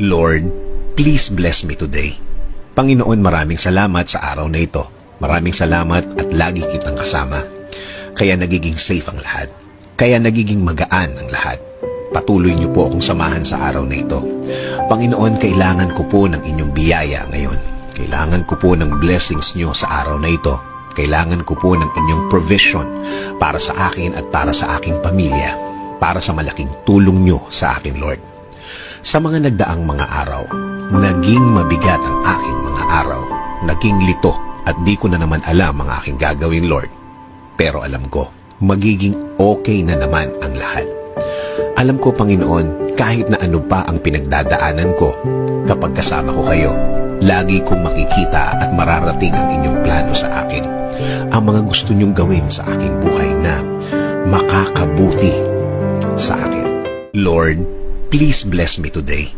Lord, please bless me today. Panginoon, maraming salamat sa araw na ito. Maraming salamat at lagi kitang kasama. Kaya nagiging safe ang lahat. Kaya nagiging magaan ang lahat. Patuloy niyo po akong samahan sa araw na ito. Panginoon, kailangan ko po ng inyong biyaya ngayon. Kailangan ko po ng blessings niyo sa araw na ito. Kailangan ko po ng inyong provision para sa akin at para sa aking pamilya. Para sa malaking tulong niyo sa akin, Lord. Sa mga nagdaang mga araw, naging mabigat ang aking mga araw. Naging lito at di ko na naman alam ang aking gagawin, Lord. Pero alam ko, magiging okay na naman ang lahat. Alam ko, Panginoon, kahit na ano pa ang pinagdadaanan ko, kapag kasama ko kayo, lagi kong makikita at mararating ang inyong plano sa akin. Ang mga gusto niyong gawin sa aking buhay na makakabuti sa akin. Lord, please bless me today.